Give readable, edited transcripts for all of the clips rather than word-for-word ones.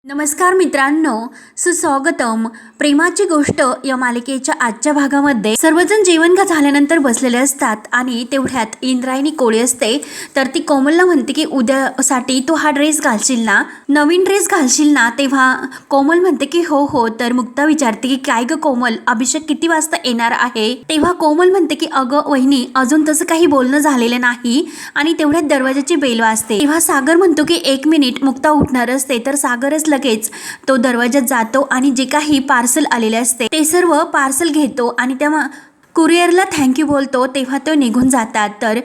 नमस्कार मित्रांनो, सुस्वागतम. प्रेमाची गोष्ट या मालिकेच्या आजच्या भागामध्ये सर्वजण जेवण झाल्यानंतर बसलेले असतात आणि तेवढ्यात इंद्रायणी कोळी असते. तर ती कोमलला म्हणते की उद्यासाठी तू हा ड्रेस घालशील ना, नवीन ड्रेस घालशील ना. तेव्हा कोमल म्हणते की हो हो. तर मुक्ता विचारते की काय ग कोमल, अभिषेक किती वाजता येणार आहे. तेव्हा कोमल म्हणते की अगं वहिनी, अजून तसं काही बोलणं झालेलं नाही. आणि तेवढ्यात दरवाजाची बेल वाजते. तेव्हा सागर म्हणतो की 1 मिनिट. मुक्ता उठणार असते तर सागरच लगेच तो दरवाजात जातो आणि जे काही पार्सल आलेले असते ते सर्व पार्सल घेतो आणि त्या कुरिअरला थँक्यू बोलतो. तेव्हा तो निघून जातात. तर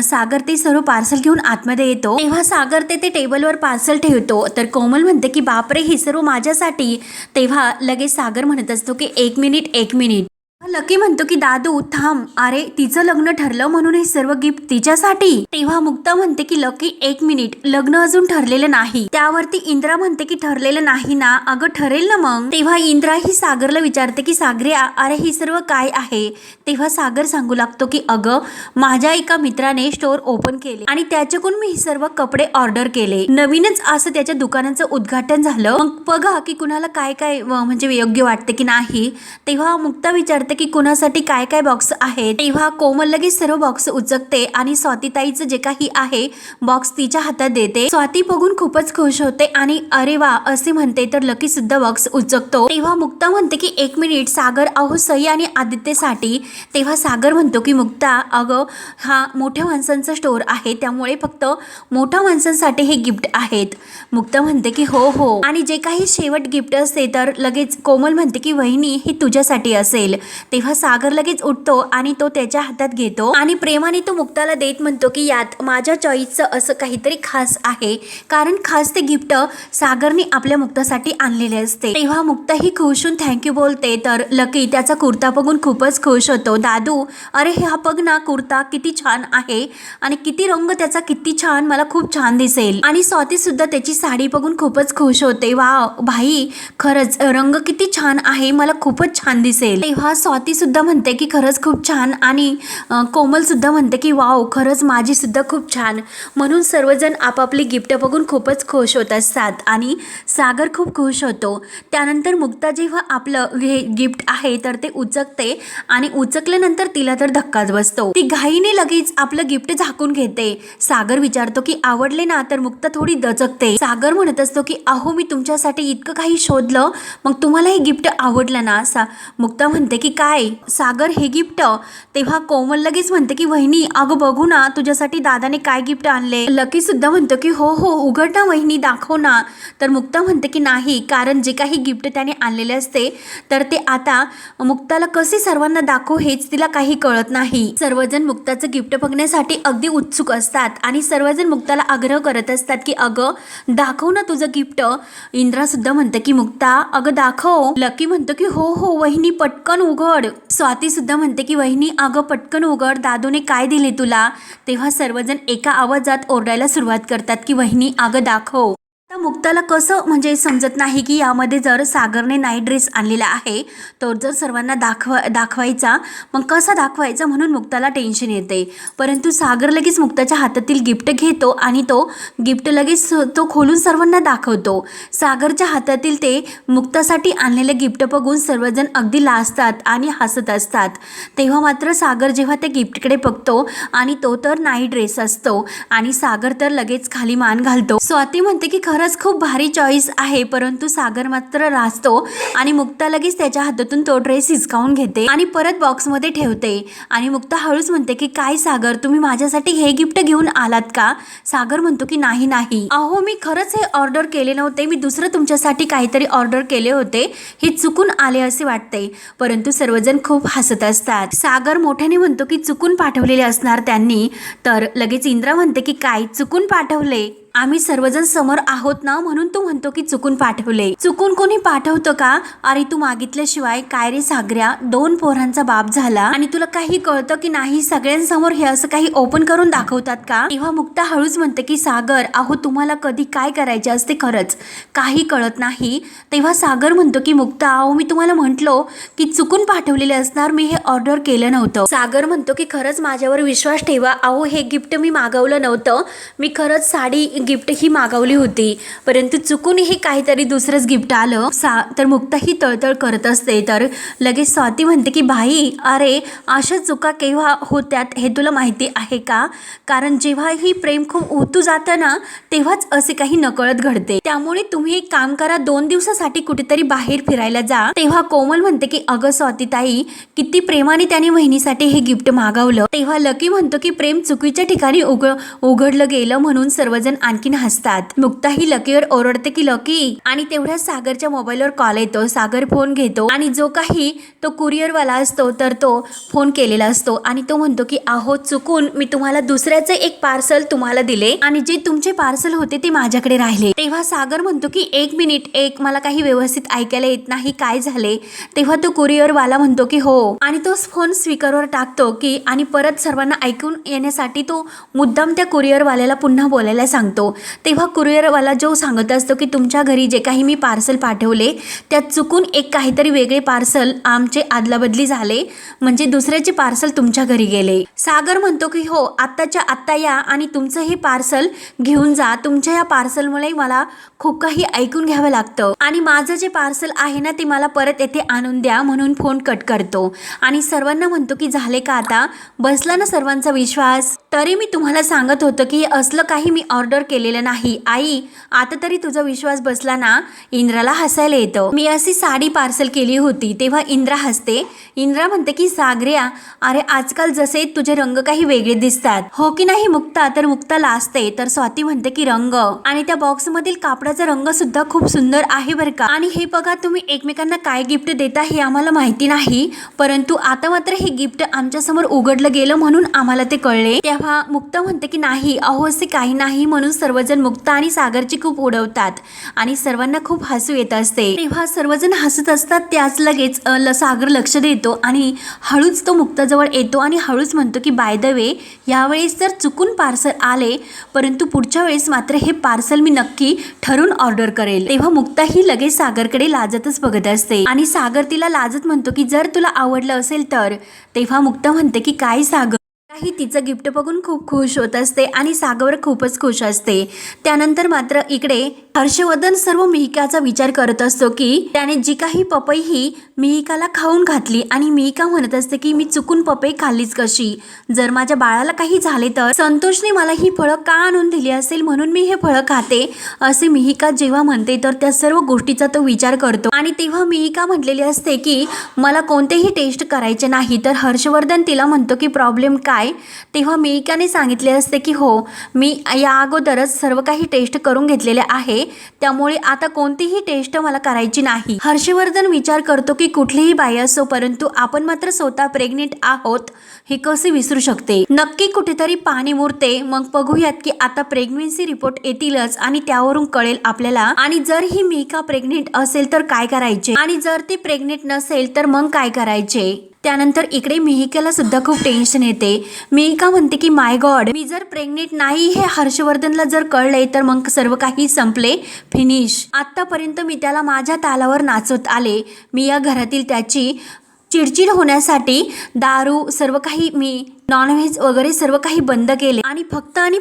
सागर ते सर्व पार्सल घेऊन आतमध्ये येतो. तेव्हा सागर ते टेबलवर पार्सल ठेवतो. तर कोमल म्हणते की बापरे, हे सर्व माझ्यासाठी. तेव्हा लगेच सागर म्हणत असतो की 1 मिनिट 1 मिनिट. लकी म्हणतो की दादू थांब, अरे तिचं लग्न ठरलं म्हणून हे सर्व गिफ्ट तिच्यासाठी. तेव्हा मुक्ता म्हणते की लकी 1 मिनिट, लग्न अजून ठरलेलं नाही. त्यावरती इंद्रा म्हणते की ठरलेलं नाही ना. अगं ठरेल ना मग. तेव्हा इंद्रा ही सागरला विचारते की सागरिया, अरे ही सर्व काय आहे. तेव्हा सागर सांगू लागतो की अगं माझ्या एका मित्राने स्टोर ओपन केले आणि त्याच्याकडून मी हे सर्व कपडे ऑर्डर केले. नवीनच असं त्याच्या दुकानाचं उद्घाटन झालं. मग बघा की कुणाला काय काय म्हणजे योग्य वाटते की नाही. तेव्हा मुक्ता विचारते की कुणासाठी काय काय बॉक्स आहे. तेव्हा कोमल लगेच सर्व बॉक्स उचकते आणि स्वातीताईचं जे काही आहे बॉक्स तिच्या हातात देते. स्वाती बघून खूपच खुश होते आणि अरे वा असे म्हणते. तर लकी सुद्धा बॉक्स उचकतो. तेव्हा मुक्ता म्हणते की 1 मिनिट सागर, अहो सई आणि आदित्यसाठी. तेव्हा सागर म्हणतो की मुक्ता अगं हा मोठ्या माणसांचा स्टोर आहे, त्यामुळे फक्त मोठ्या माणसांसाठी हे गिफ्ट आहेत. मुक्ता म्हणते की हो हो. आणि जे काही शेवट गिफ्ट असते तर लगेच कोमल म्हणते की वहिनी हे तुझ्यासाठी असेल. तेव्हा सागर लगेच उठतो आणि तो त्याच्या हातात घेतो आणि प्रेमाने तो मुक्ताला देत म्हणतो की यात माझ्या चॉईसचं असं काहीतरी खास आहे, कारण खास ते गिफ्ट सागरने आपल्या मुक्तासाठी आणलेले असते. तेव्हा मुक्ता ही खुश होऊन थँक्यू बोलते. तर लकी त्याचा कुर्ता बघून खूपच खुश होतो. दादू अरे हा बघ ना, कुर्ता किती छान आहे आणि किती रंग त्याचा किती छान, मला खूप छान दिसेल. आणि स्वाती सुद्धा त्याची साडी बघून खूपच खुश होते. वा भाई, खरंच रंग किती छान आहे, मला खूपच छान दिसेल. तेव्हा स्वाती सुद्धा म्हणते की खरंच खूप छान आणि कोमल सुद्धा म्हणते की वाव खरंच माझी सुद्धा खूप छान. म्हणून सर्वजण आपापली गिफ्ट बघून खूपच खुश होत असतात आणि सागर खूप खुश होतो. त्यानंतर मुक्ता जेव्हा आपलं हे गिफ्ट आहे तर ते उचकते आणि उचकल्यानंतर तिला तर धक्काच बसतो. ती घाईने लगेच आपलं गिफ्ट झाकून घेते. सागर विचारतो की आवडले ना. तर मुक्ता थोडी दचकते. सागर म्हणत असतो की अहो मी तुमच्यासाठी इतकं काही शोधलं, मग तुम्हाला हे गिफ्ट आवडलं ना. मुक्ता म्हणते की काय सागर हे गिफ्ट. तेव्हा कोमल लगेच म्हणते की वहिनी अगं बघू ना तुझ्यासाठी दादाने काय गिफ्ट आणले. लकी सुद्धा म्हणतो की हो हो उघड ना वहिनी, दाखव ना. तर मुक्ता म्हणते की नाही, कारण जे काही गिफ्ट त्याने आणलेले असते तर ते आता मुक्ताला कसे सर्वांना दाखव हेच तिला काही कळत नाही. सर्वजण मुक्ताचं गिफ्ट बघण्यासाठी अगदी उत्सुक असतात आणि सर्वजण मुक्ताला आग्रह करत असतात की अगं दाखव ना तुझं गिफ्ट. इंद्रा सुद्धा म्हणते की मुक्ता अगं दाखव. लकी म्हणतो की हो हो वहिनी पटकन उघड. स्वाती सुद्धा म्हणते की वहिनी अगं पटकन उघड, दादूने काय दिले तुला. तेव्हा सर्वजण एका आवाजात ओरडायला सुरुवात करतात की वहिनी अगं दाखव. आता मुक्ताला कसं म्हणजे समजत नाही की यामध्ये जर सागरने नाईट ड्रेस आणलेला आहे तो जर सर्वांना दाखवायचा, मग कसा दाखवायचा, म्हणून मुक्ताला टेन्शन येते. परंतु सागर लगेच मुक्ताच्या हातातील गिफ्ट घेतो आणि तो गिफ्ट लगेच तो खोलून सर्वांना दाखवतो. सागरच्या हातातील ते मुक्तासाठी आणलेले गिफ्ट बघून सर्वजण अगदी लाजतात आणि हसत असतात. तेव्हा मात्र सागर जेव्हा त्या गिफ्टकडे बघतो आणि तो तर नाईट ड्रेस असतो आणि सागर तर लगेच खाली मान घालतो. स्वाती म्हणते की खरंच खूप भारी चॉईस आहे, परंतु सागर मात्र लाजतो आणि मुक्ता लगेच त्याच्या हातातून तो ड्रेस हिसकावून घेते आणि परत बॉक्समध्ये ठेवते. आणि मुक्ता हळूच म्हणते की काय सागर, तुम्ही माझ्यासाठी हे गिफ्ट घेऊन आलात का. सागर म्हणतो की नाही नाही, अहो मी खरंच हे ऑर्डर केले नव्हते, मी दुसरं तुमच्यासाठी काहीतरी ऑर्डर केले होते, हे चुकून आले असे वाटते. परंतु सर्वजण खूप हसत असतात. सागर मोठ्याने म्हणतो की चुकून पाठवलेले असणार त्यांनी. तर लगेच इंद्रा म्हणते की काय चुकून पाठवले, आम्ही सर्वजण समोर आहोत ना, म्हणून तू म्हणतो की चुकून पाठवले. चुकून कोणी पाठवतं का. अरे तू मागितल्याशिवाय काय रे सागऱ्या, 2 पोरांचा बाप झाला आणि तुला काही कळतं की नाही, सगळ्यांसमोर हे असं काही ओपन करून दाखवतात का. तेव्हा मुक्ता हळूच म्हणते की सागर अहो तुम्हाला कधी काय करायचे असते, खरंच काही कळत नाही. तेव्हा सागर म्हणतो की मुक्ता अहो मी तुम्हाला म्हटलो की चुकून पाठवलेले असणार, मी हे ऑर्डर केलं नव्हतं. सागर म्हणतो की खरंच माझ्यावर विश्वास ठेवा, अहो हे गिफ्ट मी मागवलं नव्हतं, मी खरंच साडी गिफ्ट ही मागवली होती, परंतु चुकून हे काहीतरी दुसरंच गिफ्ट आलं. तर मुक्ता ही तळतळ करत असते. तर लगेच स्वाती म्हणते की भाई, अरे अशा चुका केव्हा होत्यात हे तुला माहिती आहे का? कारण जेव्हा ही प्रेम खूप ओतू जातं ना, तेव्हाच असे काही नकळत घडते. त्यामुळे तुम्ही एक काम करा, 2 दिवसासाठी कुठेतरी बाहेर फिरायला जा. तेव्हा कोमल म्हणते की अगं स्वातीताई, किती प्रेमाने त्याने वहिनीसाठी हे गिफ्ट मागवलं. तेव्हा लकी म्हणतो की प्रेम चुकीच्या ठिकाणी उघडलं गेलं म्हणून सर्वजण आणखीन हसतात. मुक्ता ही लकीवर ओरडते की लकी, आणि तेवढ्या सागरच्या मोबाईलवर कॉल येतो. सागर फोन घेतो आणि जो काही तो कुरिअरवाला असतो तर तो फोन केलेला असतो आणि तो म्हणतो की अहो चुकून मी तुम्हाला दुसऱ्याचे एक पार्सल तुम्हाला दिले आणि जे तुमचे पार्सल होते ते माझ्याकडे राहिले. तेव्हा सागर म्हणतो की 1 मिनिट, मला काही व्यवस्थित ऐकायला येत नाही, काय झाले? तेव्हा तो कुरिअरवाला म्हणतो की हो, आणि तो फोन स्पीकरवर टाकतो की आणि परत सर्वांना ऐकून येण्यासाठी तो मुद्दाम त्या कुरिअरवाल्याला पुन्हा बोलायला सांगतो. तेव्हा कुरिअरवाला जो सांगत असतो की तुमच्या घरी जे काही मी पार्सल पाठवले त्यात चुकून एक काहीतरी वेगळे पार्सल आमचे आदलाबदली झाले, म्हणजे दुसऱ्याचे पार्सल तुमच्या घरी गेले. सागर म्हणतो की हो, आत्ताच्या आत्ता या आणि तुमचं हे पार्सल घेऊन जा. तुमच्या या पार्सलमुळे मला खूप काही ऐकून घ्यावं लागतं आणि माझं जे पार्सल आहे ना ते मला परत येथे आणून द्या. म्हणून फोन कट करतो आणि सर्वांना म्हणतो की झाले का आता? बसला ना सर्वांचा विश्वास? तरी मी तुम्हाला सांगत होतं की असलं काही मी ऑर्डर केलेलं नाही. आई, आता तरी तुझा विश्वास बसला ना? इंद्राला हसायला येतं. मी अशी साडी पार्सल केली होती. तेव्हा इंद्रा हसते. इंद्रा म्हणते की सागऱ्या, अरे आजकाल जसे तुझे रंग काही वेगळे दिसतात, हो की नाही मुक्ता? तर मुक्ता लाजते. तर स्वाती म्हणते की रंग, आणि त्या बॉक्स मधील कापडाचा रंग सुद्धा खूप सुंदर आहे बरं का. आणि हे बघा, तुम्ही एकमेकांना काय गिफ्ट देता हे आम्हाला माहिती नाही, परंतु आता मात्र हे गिफ्ट आमच्या समोर उघडलं गेलं म्हणून आम्हाला ते कळले. तेव्हा मुक्ता म्हणते की नाही, अहो असे काही नाही. म्हणून सर्वजण मुक्ता आणि सागरची खूप उडवतात आणि सर्वांना खूप हसू येत असते. तेव्हा सर्वजण हसत असतात. त्याच लगेच सागर लक्ष देतो आणि हळूच तो मुक्ताजवळ येतो आणि हळूच म्हणतो की बाय द वे, यावेळेस जर चुकून पार्सल आले, परंतु पुढच्या वेळेस मात्र हे पार्सल मी नक्की ठरून ऑर्डर करेल. तेव्हा मुक्ता ही लगेच सागरकडे लाजतच बघत असते आणि सागर तिला लाजत म्हणतो की जर तुला आवडलं असेल तर. तेव्हा मुक्ता म्हणते की काय सागर ही तिचं गिफ्ट बघून खूप खुश होत असते आणि सागर खूपच खुश असते. त्यानंतर मात्र इकडे हर्षवर्धन सर्व मिहिकाचा विचार करत असतो की त्याने जी काही पपई ही मिहिकाला खाऊन घातली आणि मिहिका म्हणत असते की मी चुकून पपई खाल्लीच कशी? जर माझ्या बाळाला काही झाले तर संतोषने मला ही फळं का आणून दिली असेल म्हणून मी हे फळं खाते, असे मिहिका जेव्हा म्हणते तर त्या सर्व गोष्टीचा तो विचार करतो. आणि तेव्हा मिहिका म्हटलेली असते की मला कोणतेही टेस्ट करायचे नाही. तर हर्षवर्धन तिला म्हणतो की प्रॉब्लेम काय? तेव्हा मिहिकाने सांगितले असते की हो, मी या अगोदरच सर्व काही टेस्ट करून घेतलेले आहे, त्यामुळे आता कोणतीही टेस्ट मला करायची नाही. हर्षवर्धन विचार करतो की कुठलीही बाई असो, परंतु आपण मात्र स्वतः प्रेग्नेंट आहोत हे कसे विसरू शकते? नक्की कुठेतरी पाणी मुरते. मग बघूयात की आता प्रेग्नन्सी रिपोर्ट येतीलच आणि त्यावरून कळेल आपल्याला. आणि जर ही मिहिका प्रेग्नेंट असेल तर काय करायचे, आणि जर ती प्रेग्नेंट नसेल तर मग काय करायचे? त्यानंतर इकडे मिहिकाला सुद्धा खूप टेन्शन येते. मिहिका म्हणते की माय गॉड, मी जर प्रेग्नेंट नाही हे हर्षवर्धनला जर कळले तर मग सर्व काही संपले, फिनिश. आतापर्यंत मी त्याला माझ्या तालावर नाचवत आले. मी या घरातील त्याची चिडचिड होण्यासाठी दारू, सर्व काही, मी नॉनव्हेज वगैरे सर्व काही बंद केले आणि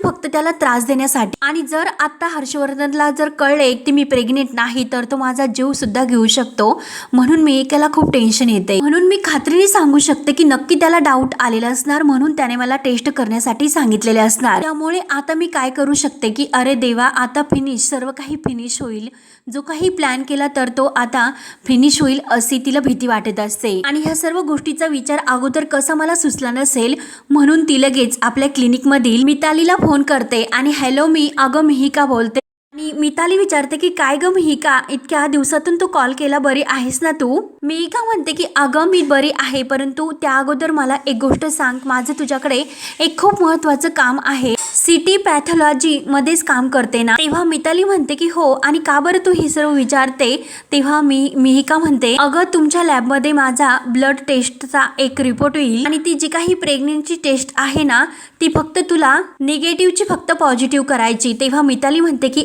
फक्त त्याला त्रास देण्यासाठी. आणि जर आता हर्षवर्धनला जर कळले की मी प्रेग्नेंट नाही तर तो माझा जीव सुद्धा घेऊ शकतो. म्हणून मी त्याला खूप टेन्शन येते. म्हणून मी खात्रीने सांगू शकते की नक्की त्याला डाऊट आलेला असणार, म्हणून त्याने मला टेस्ट करण्यासाठी सांगितलेले असणार. त्यामुळे आता मी काय करू शकते की अरे देवा, आता फिनिश, सर्व काही फिनिश होईल. जो काही प्लॅन केला तर तो आता फिनिश होईल अशी तिला भीती वाटत असते. आणि ह्या सर्व गोष्टीचा विचार अगोदर कसा मला सुचला नसेल, म्हणून ती लगेच आपल्या क्लिनिक मधील मितालीला फोन करते आणि हॅलो, मी अगं मिहिका बोलते. आणि मिताली विचारते की काय ग मिहिका, इतक्या दिवसातून तू कॉल केला, बरी आहेस ना तू? मिहिका म्हणते की अगं मी बरी आहे, परंतु त्या अगोदर मला एक गोष्ट सांग. माझं तुझ्याकडे एक खूप महत्त्वाचं काम आहे. सिटी पॅथॉलॉजी मध्येच काम करते ना? तेव्हा मिताली म्हणते की हो, आणि का बरं तू हे सर्व विचारते? तेव्हा मिहिका म्हणते अगं तुमच्या लॅबमध्ये माझा ब्लड टेस्टचा एक रिपोर्ट येईल आणि ती जी काही प्रेग्नेंसी टेस्ट आहे ना ती फक्त तुला निगेटिव्हची फक्त पॉझिटिव्ह करायची. तेव्हा मिताली म्हणते की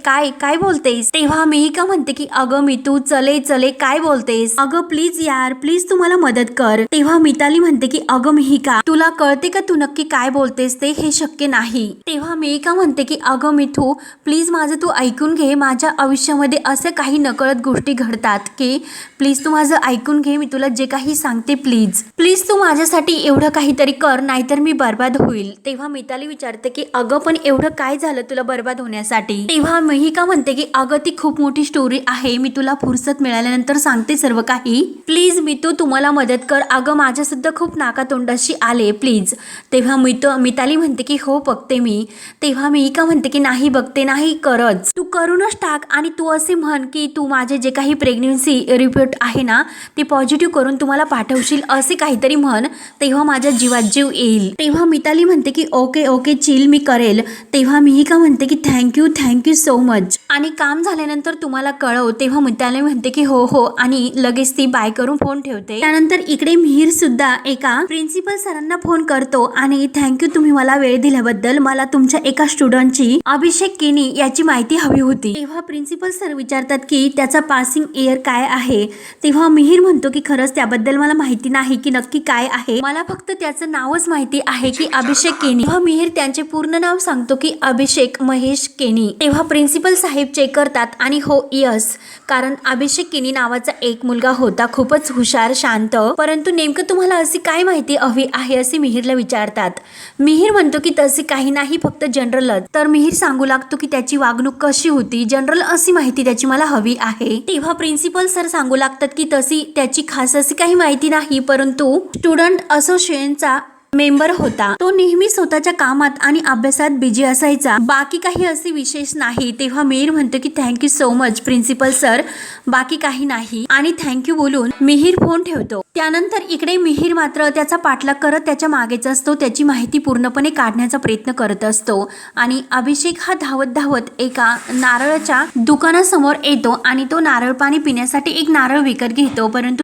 काय काय बोलतेस? तेव्हा मिहिका म्हणते की अगं मी तू चले काय बोलतेस? अगं प्लीज यार, प्लीज तू मला मदत कर. तेव्हा मिताली म्हणते की अगं मिहिका, तुला कळते का तू नक्की काय बोलतेस ते? हे शक्य नाही. नाही. तेव्हा मिहिका म्हणते की अगं मिठू प्लीज माझं तू ऐकून घे, माझ्या आयुष्यामध्ये असे काही नकळत गोष्टी घडतात की प्लीज तू माझं ऐकून घे, मी तुला जे काही सांगते प्लीज प्लीज तू माझ्यासाठी एवढं काहीतरी कर, नाहीतर मी बर्बाद होईल. तेव्हा मिताली विचारते की अगं पण एवढं काय झालं तुला बर्बाद होण्यासाठी. तेव्हा मिहिका म्हणते की अगं ती खूप मोठी स्टोरी आहे, मी तुला फुरसत मिळाल्यानंतर सांगते सर्व काही, प्लीज मितू तुम्हाला मदत कर, अगं माझ्या सुद्धा खूप नाकातोंडाशी आले प्लीज. तेव्हा मिताली म्हणते की हो बघते मी. तेव्हा मिहिका म्हणते की नाही बघते नाही, करच तू करूनच टाक आणि तू असे म्हण की तू माझे जे काही प्रेग्नन्सी रिपोर्ट आहे ना ते पॉझिटिव्ह करून तुम्हाला पाठवशील, असे काहीतरी म्हण, तेव्हा माझ्या जीवात जीव येईल. तेव्हा मिताली म्हणते की ओके ओके चिल मी करेल. तेव्हा मिहिका म्हणते की थँक्यू सो मच आणि काम झाल्यानंतर तुम्हाला कळव. तेव्हा मिताली म्हणते की हो हो आणि लगेच ती बाय करून फोन ठेवते. त्यानंतर इकडे मिहिर सुद्धा एका प्रिन्सिपल सरांना फोन करतो आणि थँक्यू तुम्ही मला वेळ दिल्याबद्दल, मला तुमच्या एका स्टुडंटची अभिषेक केनी याची माहिती हवी होती. तेव्हा प्रिन्सिपल सर विचारतात की त्याचा पासिंग इयर काय आहे. तेव्हा मिहिर म्हणतो की खरंच त्याबद्दल मला माहिती नाही की नक्की काय आहे, मला फक्त त्याचं नावच माहिती आहे की अभिषेक केनी. तेव्हा मिहिर त्यांचे पूर्ण नाव सांगतो की अभिषेक महेश केनी. तेव्हा प्रिन्सिपल साहेब चेक करतात आणि हो यस, कारण अभिषेक केनी नावाचा एक मुलगा होता, खूपच हुशार शांत, परंतु नेमकं तुम्हाला अशी काय माहिती हवी आहे असे मिहिरला विचारतात. मिहिर म्हणतो की तसे काही नाही, फक्त जनरलच. तर मिहिर सांगू लागतो की त्याची वागणूक कशी होती, जनरल अशी माहिती त्याची मला हवी आहे. तेव्हा प्रिन्सिपल सर सांगू लागतात की तशी त्याची खास अशी काही माहिती नाही, परंतु स्टुडंट असोसिएशनचा मेंबर होता, तो नेहमी स्वतःच्या कामात आणि अभ्यासात बिझी असायचा, बाकी काही असे विशेष नाही. तेव्हा मिहिर म्हणतो की thank you so much principal sir, बाकी काही नाही आणि थँक्यू बोलून मिहिर फोन ठेवतो. त्यानंतर इकडे मिहिर मात्र त्याचा पाठलाग करत त्याच्या मागेच असतो, त्याची माहिती पूर्णपणे काढण्याचा प्रयत्न करत असतो आणि अभिषेक हा धावत एका नारळाच्या दुकानासमोर येतो आणि तो नारळ पाणी पिण्यासाठी एक नारळ विकत घेतो, परंतु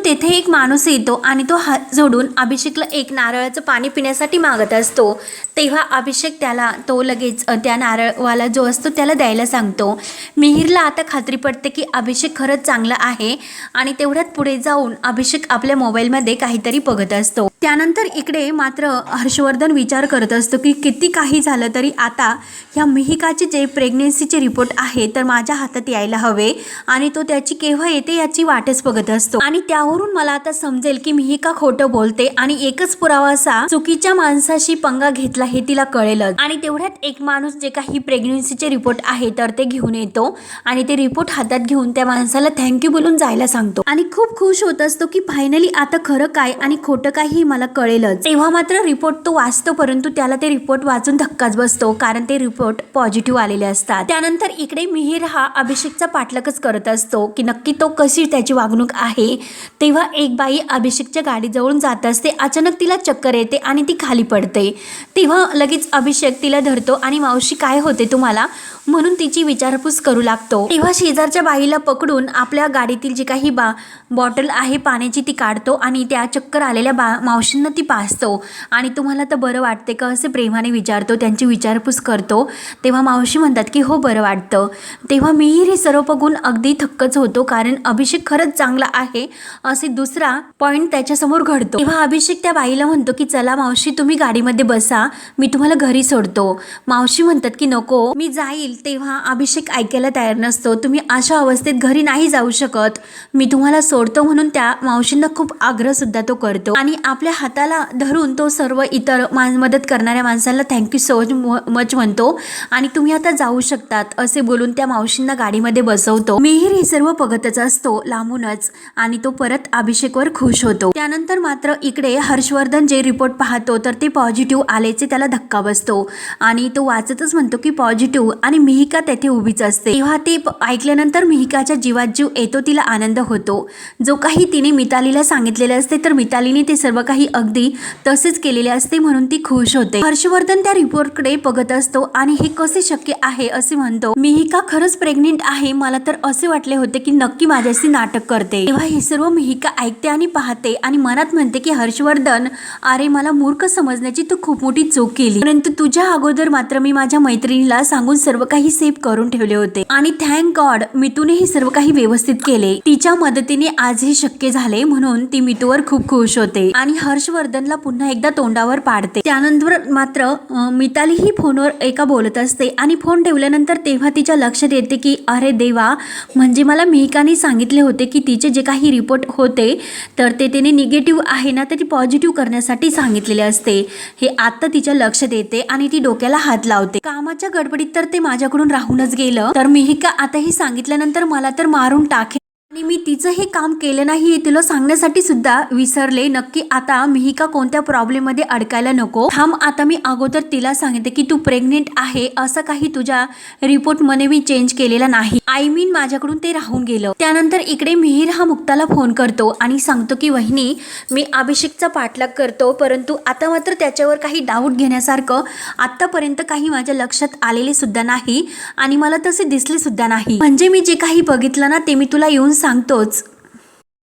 तेथे एक माणूस येतो आणि तो हात जोडून अभिषेकला एक नारळाचं पाणी पिण्यासाठी मागत असतो. तेव्हा अभिषेक त्याला तो लगेच त्या नारळवाला जो असतो त्याला द्यायला सांगतो. मिहिरला आता खात्री पडते की अभिषेक खरंच चांगला आहे आणि तेवढ्यात पुढे जाऊन अभिषेक आपल्या मोबाईलमध्ये काहीतरी बघत असतो. त्यानंतर इकडे मात्र हर्षवर्धन विचार करत असतो की किती काही झालं तरी आता ह्या मिहिकाचे जे प्रेग्नेन्सीचे रिपोर्ट आहे तर माझ्या हातात यायला हवे आणि तो त्याची केव्हा येते याची वाटच बघत असतो आणि त्यावरून मला आता समजेल की मिहिका खोटं बोलते आणि एकच पुरावा असा चुकीच्या माणसाशी पंगा घेतला हे तिला कळेलच. आणि तेवढ्यात एक माणूस जे काही प्रेग्नन्सीचे रिपोर्ट आहे तर ते घेऊन येतो आणि ते रिपोर्ट हातात घेऊन त्या माणसाला थँक्यू बोलून जायला सांगतो आणि खूप खुश होत असतो की फायनली आता खरं काय आणि खोटं काय ही मला कळेलच. तेव्हा मात्र रिपोर्ट तो वाचतो, परंतु त्याला ते रिपोर्ट वाचून धक्काच बसतो, कारण ते रिपोर्ट पॉझिटिव्ह आलेले असतात. त्यानंतर इकडे मिहिर हा अभिषेकचा पाठलागच करत असतो की नक्की तो कशी त्याची वागणूक आहे. तेव्हा एक बाई अभिषेकच्या गाडीजवळून जात असते, अचानक तिला चक्कर येते आणि ती खाली पडते. तेव्हा लगेच अभिषेक तिला धरतो आणि मावशी काय होते तुम्हाला म्हणून तिची विचारपूस करू लागतो. तेव्हा शेजारच्या बाईला पकडून आपल्या गाडीतील जी काही बॉटल आहे पाण्याची ती काढतो आणि त्या चक्कर आलेल्या मावशींना ती पाजतो आणि तुम्हाला तर बरं वाटते का असे प्रेमाने विचारतो, त्यांची विचारपूस करतो. तेव्हा मावशी म्हणतात की हो बरं वाटतं. तेव्हा मिहिर हे सर्व बघून अगदी थक्कच होतो, कारण अभिषेक खरंच चांगला आहे असे दुसरा पॉइंट त्याच्यासमोर घडतो. तेव्हा अभिषेक त्या बाईला म्हणतो की चला मावशी तुम्ही गाडीमध्ये बसा, मी तुम्हाला घरी सोडतो. मावशी म्हणतात की नको मी जाईल. तेव्हा अभिषेक ऐकायला तयार नसतो, तुम्ही अशा अवस्थेत घरी नाही जाऊ शकत, मी तुम्हाला सोडतो म्हणून त्या मावशींना खूप आग्रह सुद्धा तो करतो आणि आपल्या हाताला धरून तो सर्व इतर मदत करणाऱ्या माणसाला थँक्यू सो मच म्हणतो आणि तुम्ही आता जाऊ शकतात असे बोलून त्या मावशींना गाडीमध्ये बसवतो. मिहिर हे सर्व बघतच असतो लांबूनच आणि तो परत अभिषेकवर खुश होतो. त्यानंतर मात्र इकडे हर्षवर्धन जे रिपोर्ट पाहतो तर ते पॉझिटिव्ह आल्याचे त्याला धक्का बसतो आणि तो वाचतच म्हणतो की पॉझिटिव्ह आणि मिहिका तेथे उभीच असते. तेव्हा ते ऐकल्यानंतर मिहिकाच्या जीवात जीव येतो, तिला आनंद होतो. जो काही तिने मितालीला सांगितलेले असते तर मितालीने ते सर्व काही अगदी तसेच केलेले असते म्हणून ती खुश होते. हर्षवर्धन त्या रिपोर्टकडे बघत असतो आणि हे कसे शक्य आहे असे म्हणतो. मिहिका खरंच प्रेग्नेंट आहे, मला तर असे वाटले होते की नक्की माझ्याशी नाटक करते. तेव्हा हे सर्व मिहिका ऐकते आणि पाहते आणि मनात म्हणते की हर्षवर्धन अरे मला मूर्ख समजण्याची तू खूप मोठी चूक केली, परंतु तुझ्या अगोदर मात्र मी माझ्या मैत्रिणीला सांगून सर्व काही सेव्ह करून ठेवले होते आणि थँक गॉड मितूने हे सर्व काही व्यवस्थित केले. तिच्या मदतीने आज हे शक्य झाले म्हणून ती मितूवर खूप खुश होते आणि हर्षवर्धनला पुन्हा एकदा तोंडावर पाडते. त्यानंतर मात्र मिताली ही फोनवर एका बोलत असते आणि फोन ठेवल्यानंतर तेव्हा तिच्या लक्षात येते की अरे देवा, म्हणजे मला मिहिकाने सांगितले होते की तिचे जे काही रिपोर्ट होते तर ते तिने निगेटिव्ह आहे ना, तर ती पॉझिटिव्ह करण्यासाठी सांगितलेले असते. हे आता तिच्या लक्षात येते आणि ती डोक्याला हात लावते. कामाच्या गडबडीत तर ते माझ्याकडून राहूनच गेलं, तर मिहिका आता हे सांगितल्यानंतर मला तर मारून टाकेल आणि मी तिचं हे काम केलं नाही तुला सांगण्यासाठी सुद्धा विसरले. नक्की आता मिहिका कोणत्या प्रॉब्लेम मध्ये अडकायला नको. थांब, आता मी अगोदर तिला सांगितले की तू प्रेग्नेंट आहे, असं काही तुझ्या रिपोर्ट मध्ये मी चेंज केलेला नाही. आय मीन माझ्याकडून ते राहून गेलं. त्यानंतर इकडे मिहिर हा मुक्ताला फोन करतो आणि सांगतो की वहिनी, मी अभिषेकचा पाठलाग करतो, परंतु आता मात्र त्याच्यावर काही डाऊट घेण्यासारखं आतापर्यंत काही माझ्या लक्षात आलेले सुद्धा नाही आणि मला तसे दिसले सुद्धा नाही. म्हणजे मी जे काही बघितलं ना ते मी तुला येऊन सांगतोच.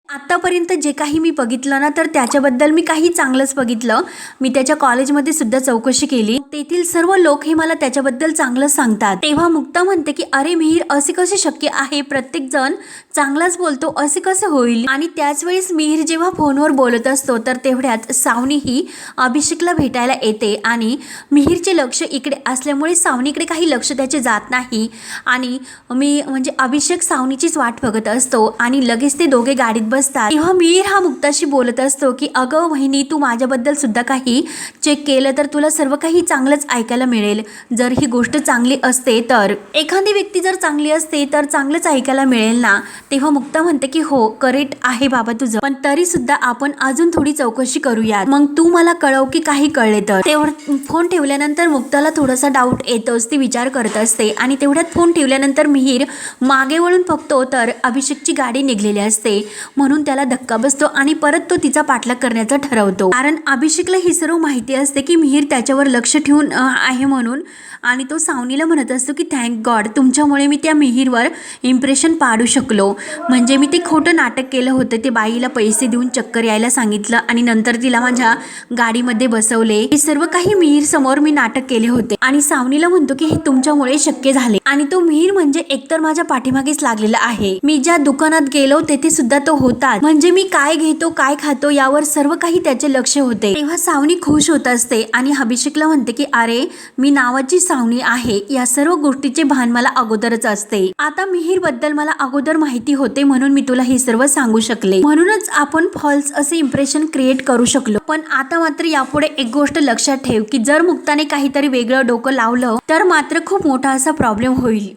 आत्तापर्यंत जे काही मी बघितलं ना तर त्याच्याबद्दल मी काही चांगलंच बघितलं. मी त्याच्या कॉलेजमध्ये सुद्धा चौकशी केली, तेथील सर्व लोक हे मला त्याच्याबद्दल चांगलं सांगतात. तेव्हा मुक्ता म्हणते की अरे मिहिर, असे कसे शक्य आहे, प्रत्येक जण चांगलाच बोलतो, असे कसे होईल. आणि त्याच वेळेस मिहिर जेव्हा फोनवर बोलत असतो तर तेवढ्यात सावनी ही अभिषेकला भेटायला येते आणि मिहिरचे लक्ष इकडे असल्यामुळे सावनीकडे काही लक्ष त्याचे जात नाही आणि मी म्हणजे अभिषेक सावनीचीच वाट बघत असतो आणि लगेच ते दोघे गाडीत तेव्हा मिहिर हा मुक्ताशी बोलत असतो की अगं वहिनी, तू माझ्याबद्दल सुद्धा काही चेक केलं तर तुला सर्व काही चांगलंच ऐकायला मिळेल. जर ही गोष्ट चांगली असते तर एखादी व्यक्ती जर चांगली असते तर चांगलंच ऐकायला मिळेल ना. तेव्हा मुक्ता म्हणते की हो करेक्ट आहे बाबा तुझं, पण तरी सुद्धा आपण अजून थोडी चौकशी करूयात, मग तू मला कळव की काही कळले तर. तेव्हा फोन ठेवल्यानंतर मुक्ताला थोडासा डाऊट येतोच, ती विचार करत असते आणि तेवढ्यात फोन ठेवल्यानंतर मिहिर मागे वळून बघतो तर अभिषेकची गाडी निघलेली असते. म्हणून त्याला धक्का बसतो आणि परत तो तिचा पाठलाग करण्याचा ठरवतो, कारण अभिषेकला ही सर्व माहिती असते की मिहिर त्याच्यावर लक्ष ठेवून आहे म्हणून. आणि तो सावनीला म्हणत असतो की थँक गॉड, तुमच्यामुळे मी त्या मिहिरवर इम्प्रेशन पाडू शकलो. म्हणजे मी ते खोटं नाटक केलं होतं, ते बाईला पैसे देऊन चक्कर यायला सांगितलं आणि नंतर तिला माझ्या गाडीमध्ये बसवले, हे सर्व काही मिहिर समोर मी नाटक केले होते. आणि सावनीला म्हणतो की हे तुमच्यामुळे शक्य झाले आणि तो मिहिर म्हणजे एकतर माझ्या पाठीमागेच लागलेला आहे. मी ज्या दुकानात गेलो तेथे सुद्धा तो होता, म्हणजे मी काय घेतो काय खातो यावर सर्व काही त्याचे लक्ष होते. तेव्हा सावनी खुश होत असते आणि अभिषेकला म्हणते की अरे, मी नावाची सावनी आहे, या सर्व गोष्टीचे भान मला अगोदरच असते. आता मिहिर बद्दल मला अगोदर माहिती होते म्हणून मी तुला हे सर्व सांगू शकले, म्हणूनच आपण फॉल्स असे इम्प्रेशन क्रिएट करू शकलो. पण आता मात्र यापुढे एक गोष्ट लक्षात ठेव की जर मुक्ताने काहीतरी वेगळं डोकं लावलं तर मात्र खूप मोठा असा प्रॉब्लेम होईल.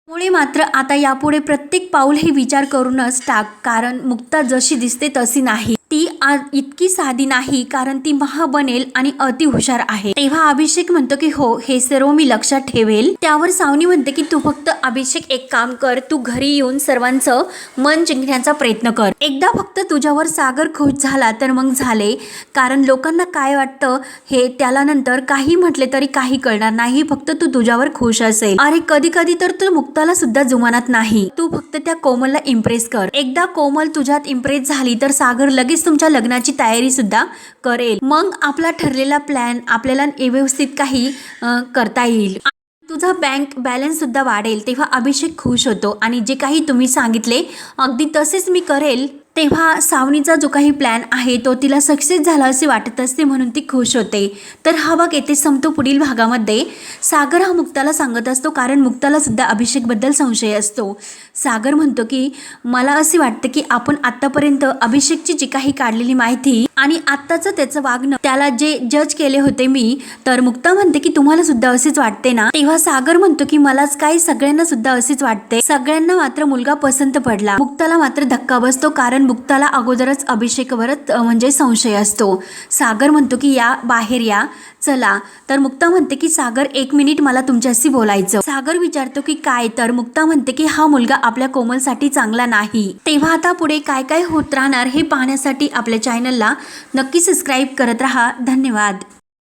मुळे मात्र आता यापुढे प्रत्येक पाऊल हे विचार करूनच टाक, कारण मुक्ता जशी दिसते तशी नाही, ती इतकी साधी नाही, कारण ती महा बनेल आणि अति हुशार आहे. तेव्हा अभिषेक म्हणतो की हो, हे सर्व मी लक्षात ठेवेल. त्यावर सावनी म्हणते की तू फक्त अभिषेक एक काम कर, तू घरी येऊन सर्वांचं मन जिंकण्याचा प्रयत्न कर. एकदा फक्त तुझ्यावर सागर खुश झाला तर मग झाले, कारण लोकांना काय वाटतं हे त्याला नंतर काही म्हटले तरी काही कळणार नाही, फक्त तू तुझ्यावर खुश असेल. अरे कधी कधी तर तू मुक्ताला सुद्धा जुमानत नाही, तू फक्त त्या कोमलला इम्प्रेस कर. एकदा कोमल तुझ्यात इम्प्रेस झाली तर सागर लगेच तुमच्या लग्नाची तयारी सुद्धा करेल, मग आपला ठरलेला प्लॅन आपल्याला व्यवस्थित काही करता येईल, तुझा बँक बॅलन्स सुद्धा वाढेल. तेव्हा अभिषेक खुश होतो आणि जे काही तुम्ही सांगितले अगदी तसेच मी करेल. तेव्हा सावनीचा जो काही प्लॅन आहे तो तिला सक्सेस झाला असे वाटत असते म्हणून ती खुश होते. तर हा भाग येथे संपतो. पुढील भागामध्ये सागर हा मुक्ताला सांगत असतो, कारण मुक्ताला सुद्धा अभिषेकबद्दल संशय असतो. सागर म्हणतो की मला असे वाटतं की आपण आतापर्यंत अभिषेकची जी काही काढलेली माहिती आणि आत्ताचं त्याचं वागणं, त्याला जे जज केले होते मी, तर मुक्ता म्हणते की तुम्हाला सुद्धा असेच वाटते ना. तेव्हा सागर म्हणतो की मलाच काय, सगळ्यांना सुद्धा असेच वाटते. सगळ्यांना मात्र मुलगा पसंत पडला. मुक्ताला मात्र धक्का बसतो, कारण मुक्ताला अगोदरच अभिषेकवरच म्हणजे संशय असतो. सागर म्हणतो की या बाहेर या चला. तर मुक्ता म्हणते की सागर 1 मिनिट मला तुमच्याशी बोलायचं. सागर विचारतो की काय, तर मुक्ता म्हणते की हा मुलगा आपल्या कोमलसाठी चांगला नाही. तेव्हा आता पुढे काय काय होत राहणार हे पाहण्यासाठी आपल्या चॅनलला नक्की सबस्क्राईब करत राहा. धन्यवाद.